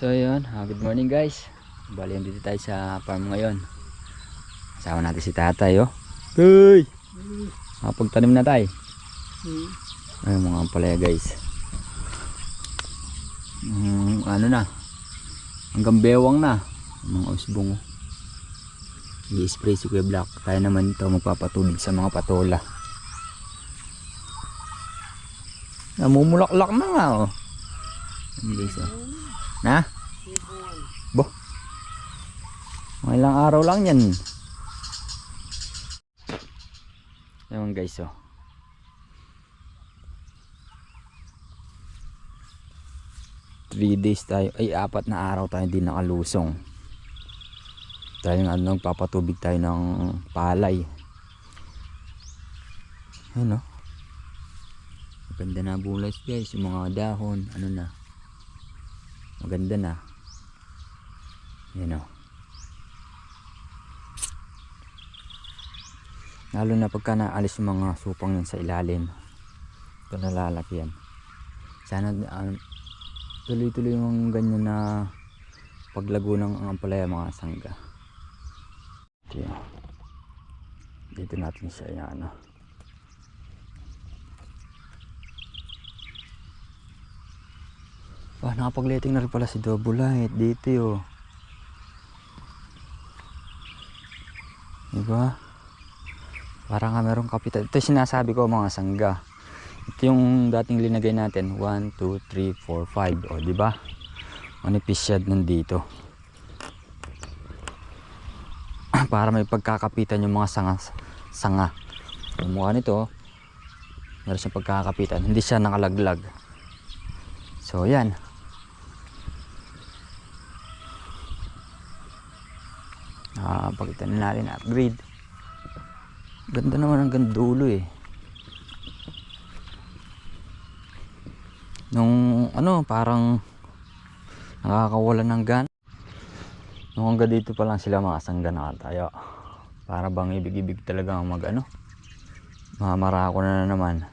So yun, good morning guys. Bali dito tayo sa farm ngayon. Kasama natin si tatay oh. Hey! Pagtanim na tayo. Ayun mga palaya guys. Ano na, hanggang bewang na mga usbong. I-spray si Kuya Black. Tayo naman ito magpapatubig sa mga patola. Namumulaklak na nga oh. Guys oh. Na? Bo. Mga ilang araw lang yan. Ewan guys oh. Three days tayo, ay 4 na araw tayo din nakalusong. Dahil nga nagpapatubig tayo ng palay. Ayun oh. Maganda na bulas guys, yung mga dahon, ano na. Maganda na. Yan o. Lalo na pagka naalis yung mga supang yan sa ilalim. Ito nalalaki yan. Sana tuloy-tuloy yung ganyan na paglago ng ampalaya mga sangga. Okay. Dito natin siya yan ano. Nakapag-letting na rin pala si Double Light dito oh. Diba? Parang nga merong kapital. Ito yung sinasabi ko mga sangga. Ito yung dating linagay natin. 1, 2, 3, 4, 5. O diba? Manipis siya nandito. Para may pagkakapitan yung mga sanga. Yung mukha nito, meron siyang pagkakapitan. Hindi siya nakalaglag. So yan. Pakita na natin upgrade. Ganda naman ang gandulo eh. Nung ano parang nakakawalan ng gan. Nung hanggang dito pa lang sila mga sangga nakatayo. Para bang ibig-ibig talaga mag ano. Mamarako na naman.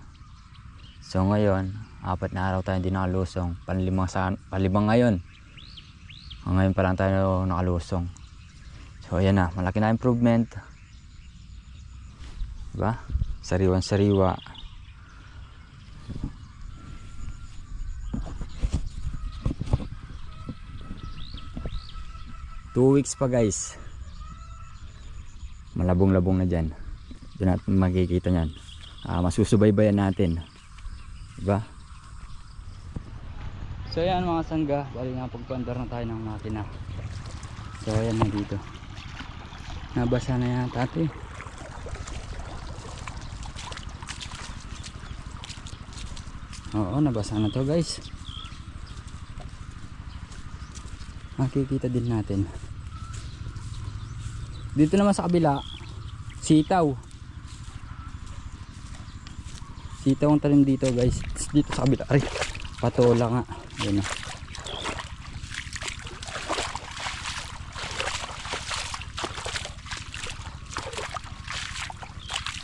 So ngayon 4 na araw tayo hindi nakalusong. Panlimang ngayon. Ngayon pa lang tayo nakalusong. So ayan na, malaki na improvement. Diba? Sariwan sariwa. Two weeks pa guys. Malabong-labong na dyan. Diyan natin makikita nyan. Masusubaybayan natin. Diba? So ayan mga sangga, bali nga pagpandar na tayo ng makina. So ayan na dito. Nabasa na yan tate. Oo, nabasa na to guys. Makikita din natin. Dito naman sa kabila, sitaw. Sitaw ang talim dito guys. Dito sa kabila, ay, patola nga. Ayan na.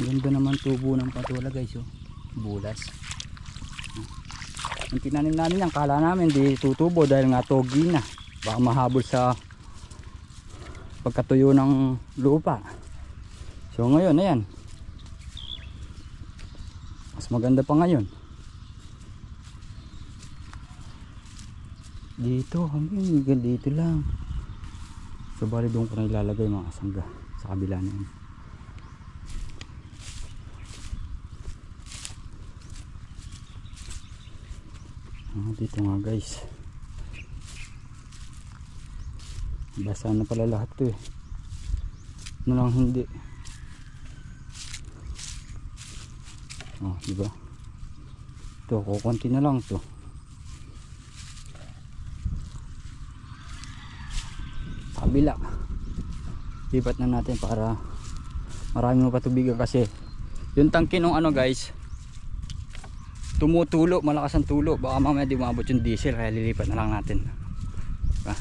Ganda naman tubo ng patola guys oh. Bulas. Yung tinanim namin yan, kala namin di tutubo dahil nga togi na. Baka mahabol sa pagkatuyo ng lupa. So ngayon ayan. Mas maganda pa ngayon. Dito hanggang dito lang. So bali doon ko na ilalagay mga sangga sa kabila na yun. Dito nga guys. Basa na pala lahat to eh. Ano lang hindi. Diba? Ito, kukunti na lang to. Kabila. Lipat na natin para marami mapatubigan kasi yung tangke nung ano guys tumutulo, malakas ang tulo. Baka mamaya di maabot yung diesel kaya lilipat na lang natin. Diba?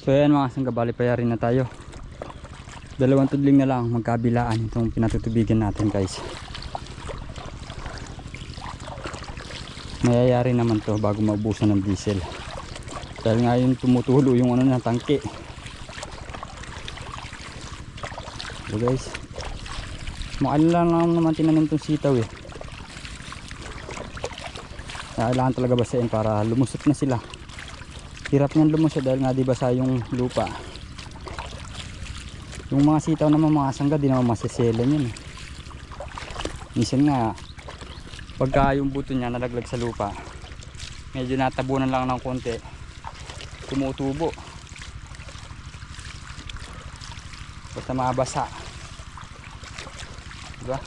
So ayan mga sangga, bali payari na tayo. Dalawang tudling na lang magkabilaan itong pinatutubigan natin guys. Mayayari naman to bago maubusan ng diesel. Dahil nga yung tumutulo yung ano na tangke. So guys, makailan lang naman tinanim itong sitaw eh. Kailangan talaga basahin para lumusot na sila. Hirap niyan lumusot dahil nga di basa yung lupa. Yung mga sitaw naman mga sangga di naman masiselan yun eh. Minsan nga pagka yung buto niya nalaglag sa lupa, medyo natabunan lang ng konti, tumutubo basta mabasa, diba?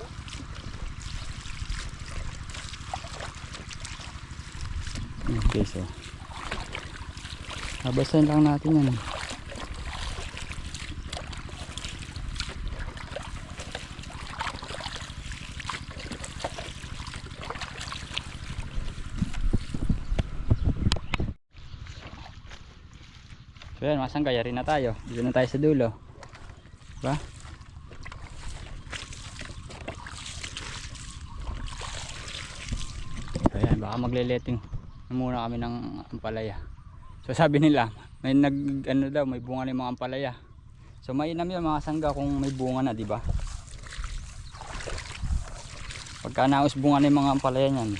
Okay, so nabasahin lang natin yan. So yan, masang kaya rin na tayo. Dito na tayo sa dulo, diba? So yan, baka magle-letting muna kami ng ampalaya. So sabi nila may ano daw, may bunga ng mga ampalaya. So mainam yun mga sangga kung may bunga na, diba? Pagka naus bunga ng mga ampalaya niyan,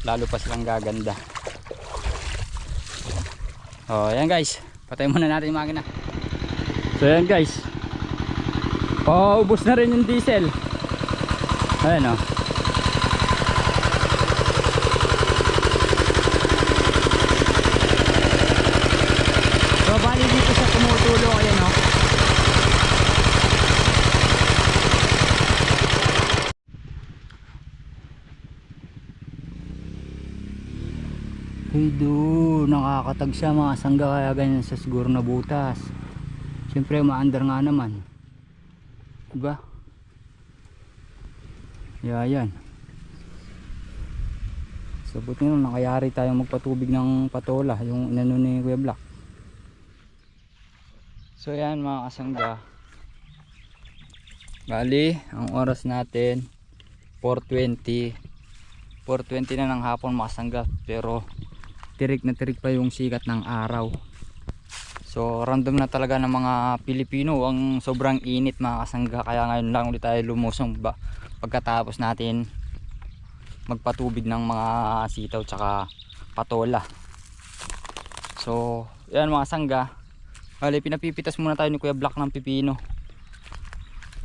lalo pa silang gaganda. Oh, ayan guys, patay muna natin yung makina. So ayan guys, ubos na rin yung diesel. Ayan o. So bali dito sa tumutulo, ayan o. Hey do, nakakatag siya mga sangga, kaya ganyan sa siguro na butas. Siyempre maandar nga naman, diba? Yan. So buti nung nakayari tayong magpatubig ng patola, yung inano ni Kuya Black. So yan mga kasangga, bali ang oras natin 4:20 na ng hapon mga kasangga, pero tirik na tirik pa yung sikat ng araw. So random na talaga ng mga Pilipino ang sobrang init mga kasangga, kaya ngayon lang ulit tayo lumusong pagkatapos natin magpatubig ng mga sitaw tsaka patola. So yan mga kasangga, bali pinapipitas muna tayo ni Kuya Black ng pipino.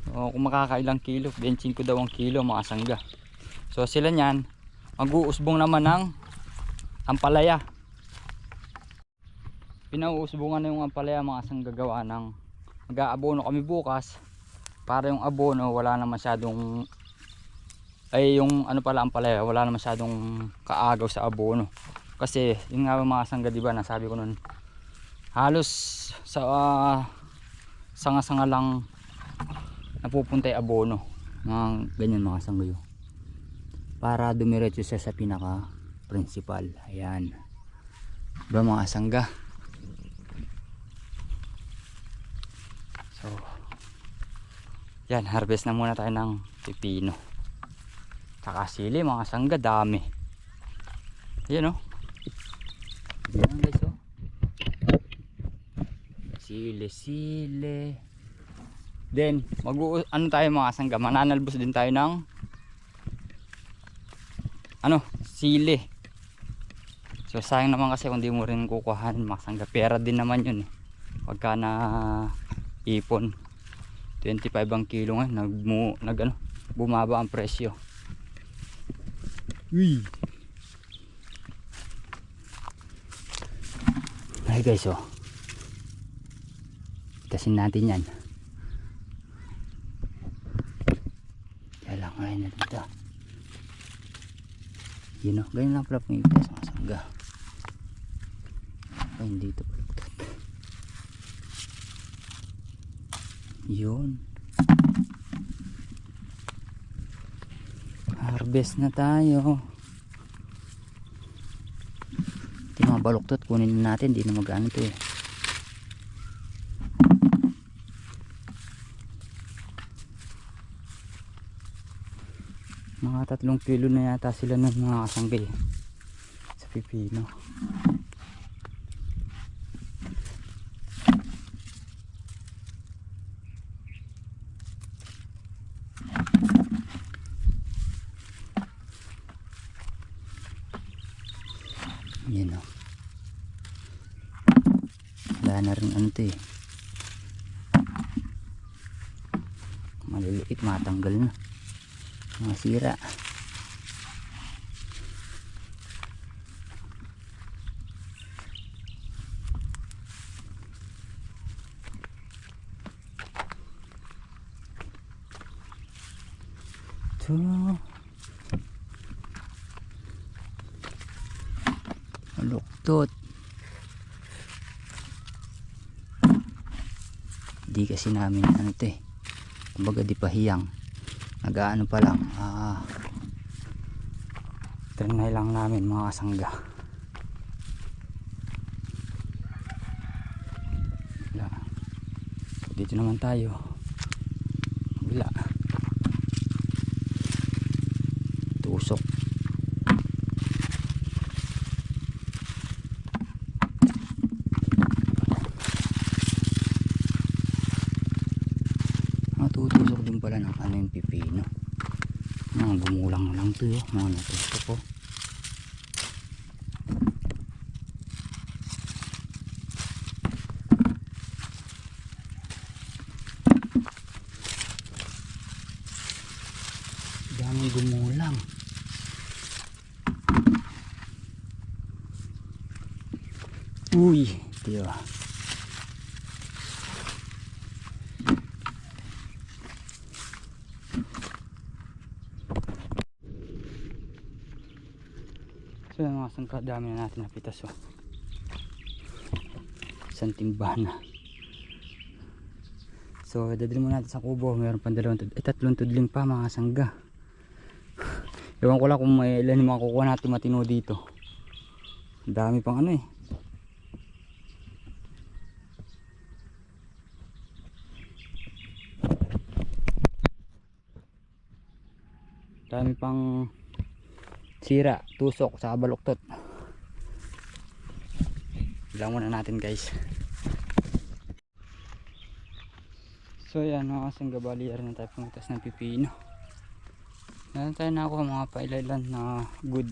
So, kung makakailang kilo, 25 daw ang kilo mga kasangga. So sila nyan mag-uusbong naman ng ampalaya. Pinauusbungan na yung ampalaya mga kasangga, gawa ng mag-aabono kami bukas para yung abono wala na masyadong, ay yung ano pala ampalaya wala na masyadong kaagaw sa abono. Kasi yun nga mga kasangga, diba nasabi ko nun, halos sa sanga-sanga lang napupunta yung abono ng ganyan mga kasangga yun, para dumiretso siya sa pinaka principal. Ayan, diba mga kasangga? So yan, harvest na muna tayo ng pipino tsaka sili mga kasangga, dami. Yan o, yan guys o, sili. Then ano tayo mga kasangga, mananalbos din tayo ng sili. So sayang naman kasi kung di mo rin kukuhanin mga kasangga, pera din naman yun eh pagka na ipon. 25 ang kilo nga, bumaba ang presyo. Uy, ay guys oh, itasin natin yan. Kaya lang ngayon na dito. Yun o, ganyan lang pala pang ipitas mga sangga. Ay, dito paligtad. Yun, harvest na tayo. Ito yung mga baluktot kunin na natin, di na mag-ano to eh. Mga 3 kilo na yata sila ng mga kasanggay sa pipino. Yan o. Wala na rin ano to eh. Maliliit, matanggal na. Mga sira. Ito. Maluktot. Di kasi namin ano to eh. Kumbaga di pa hiyang. Nag-aano pa lang. Trinay lang namin mga kasangga. Dito naman tayo. Wala. Tusok. Tutusok din pala ng ano yung pipino. Mga gumulang lang to eh. Mga natusok ko. Daming gumulang. Uy, diba? So yung mga sangka, dami na natin napitas oh. Isang timba na. So dadali mo natin sa kubo. Mayroon pang 3 tudling pa mga sangga. Ewan ko lang kung may ilan yung makukuha natin matino dito. Dami pang ano eh. Dami pang sira, tusok, saka baluktot. Bilang muna natin guys. So yan mga kasangga, bali rin na tayo pumitas ng pipino. Meron tayo na ako mga pailan na good.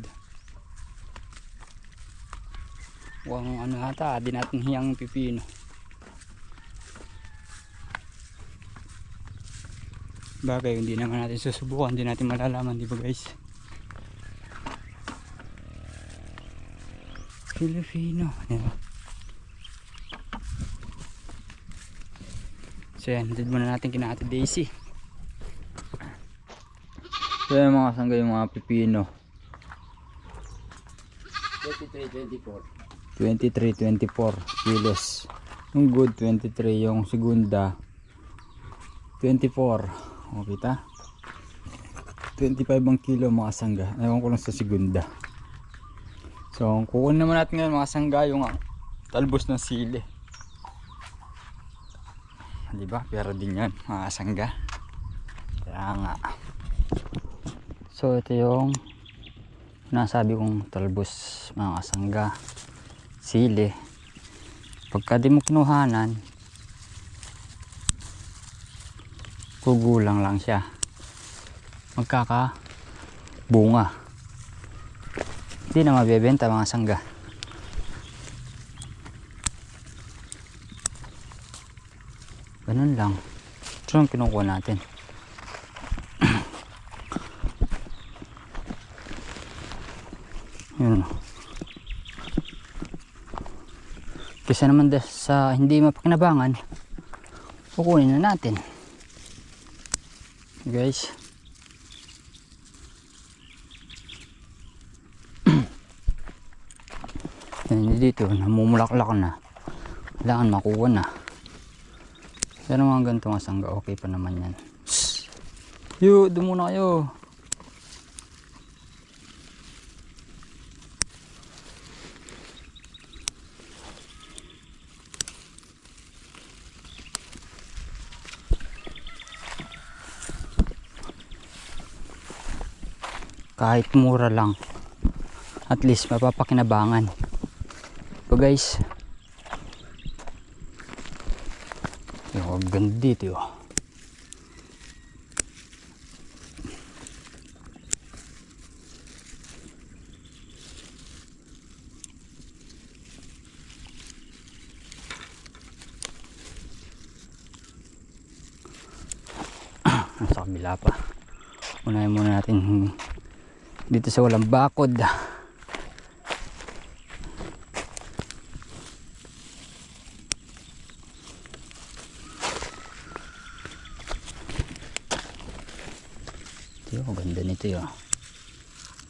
Huwag ano hata, di natin hiyang pipino. Bagay, hindi naman natin susubukan, hindi natin malalaman, di ba guys? Filipino, diba? So yan, hatid muna natin kina Ate Daisy. So yan mga kasangga, yung mga pipino 23-24 kilos. Yung good 23, yung segunda 24. O kita 25 ang kilo mga kasangga. Ewan ko lang sa segunda. So kukunin naman natin ngayon mga kasangga yung talbos ng sili. Diba? Pero din yan mga kasangga. Kaya nga. So ito yung nasabi kong talbos mga kasangga, sili. Pagka di mo kinuhanan, kugulang lang siya, magkakabunga, hindi na mabibenta mga sangga. Ganun lang. Ito yung kinukuha natin. Yun. Kasi naman sa hindi mapakinabangan, kukunin na natin guys. Yan dito, namumulaklak na, kailangan makuha na. Pero mga ganito mga sangga, okay pa naman yan. Yo, doon muna kayo. kahit mura lang, at least mapapakinabangan. So guys, yung ganda dito yun. Sa kabila pa, unahin muna natin dito sa walang bakod. Ito, ganda nito yun,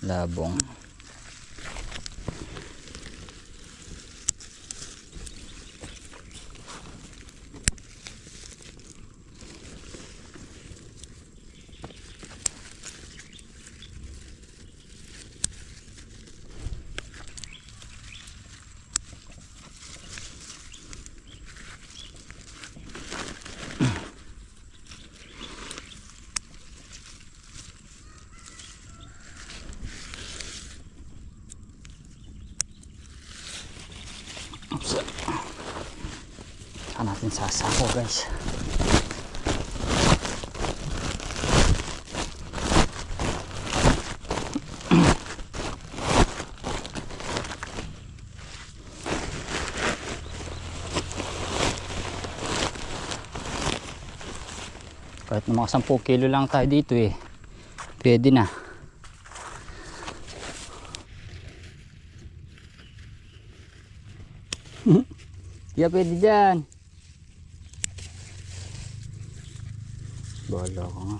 labong. Saan natin sasako guys? Kahit na mga 10 kilo lang tayo dito eh, pwede na. Yeah, pwede dyan. Bahala ko nga.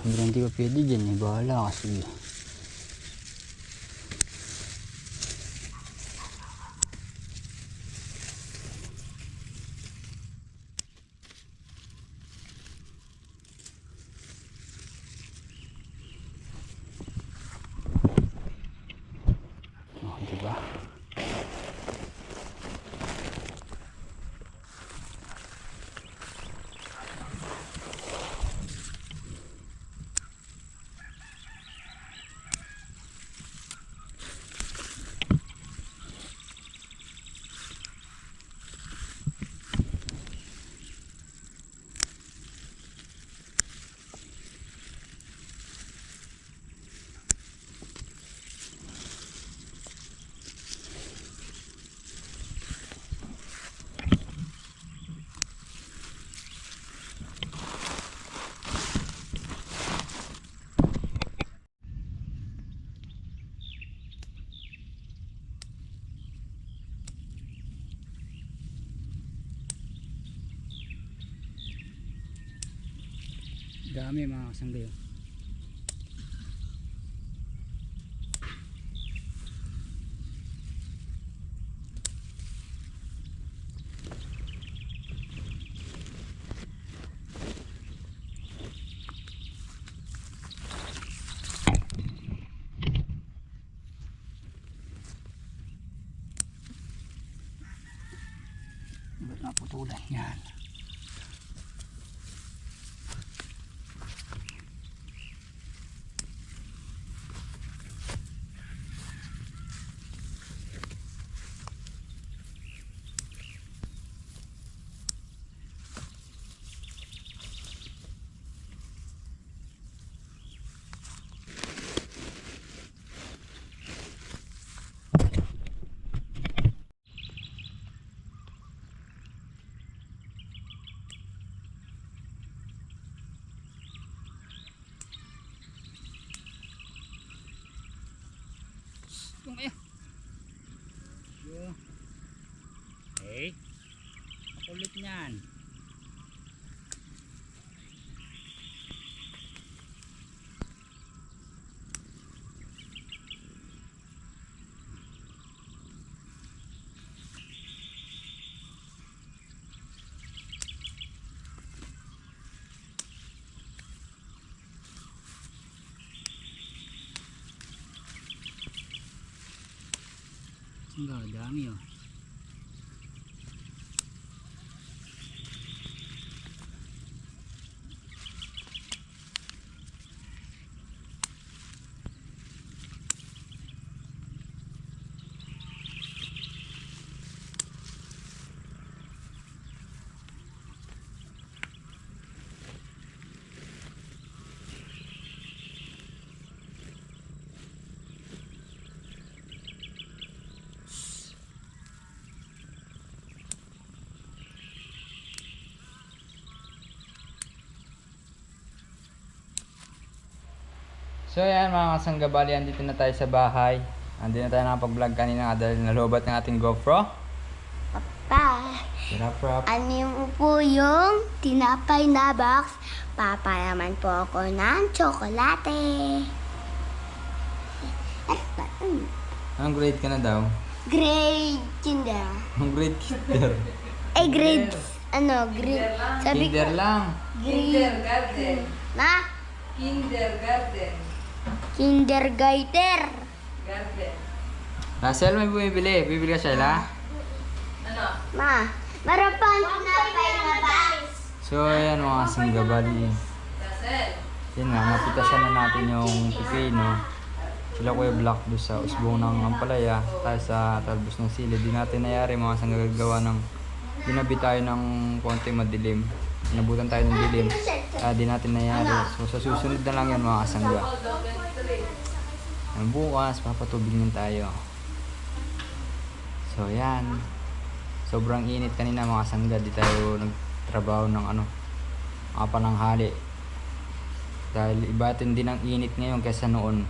Hindi pa pwede dyan eh, bahala ka, sige. Diba? Dami mga kasanggayo. Ba't naputulan yan? Tung kayo. Yo. Hey. Makulit niyan. Enggak, dami oh. So yan mga kasangga, bali andito na tayo sa bahay. Andito na tayo nakapag-vlog kanina dahil nalobat ng ating GoPro. Pa, Sarap, rap. ano po yung tinapay na box? Papalaman po ako ng tsokolate. Anong grade ka na daw? Grade kinder. Anong grade kinder? Grade, grade. Sabi ko, Kinder lang. grade. Na? Kindergarten. Kindergarten. Garden. Russell, may bumibili. Bibili ka, Sheila? Ano? Ma, marapan tinapay na box. So ayan mga kasangga, bali. Russell. Yan nga, napitasan na natin yung pipino. Sila Kuya Black doon sa usbong ng Ampalaya. Tayo sa talbos ng sili. Di natin nayari mga kasangga gagawa ng ginabi tayo ng konti madilim. Nabutan tayo ng dilim. Di natin nayari. So sa susunod na lang yan mga kasangga. Bukas, papatubig tayo. So yan. Sobrang init kanina mga kasangga. Di tayo nagtrabaho ng pananghali. Dahil ibatin din ang init ngayon kaysa noon.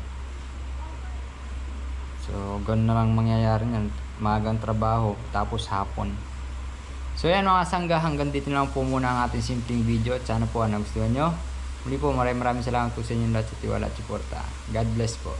So ganun na lang mangyayari yan. Magang trabaho tapos hapon. So yan mga kasangga, hanggang dito na lang po muna ang ating simpleng video. At sana po nagustuhan nyo. Muli po maraming salamat po sa inyong lahat sa tiwala at suporta. God bless po.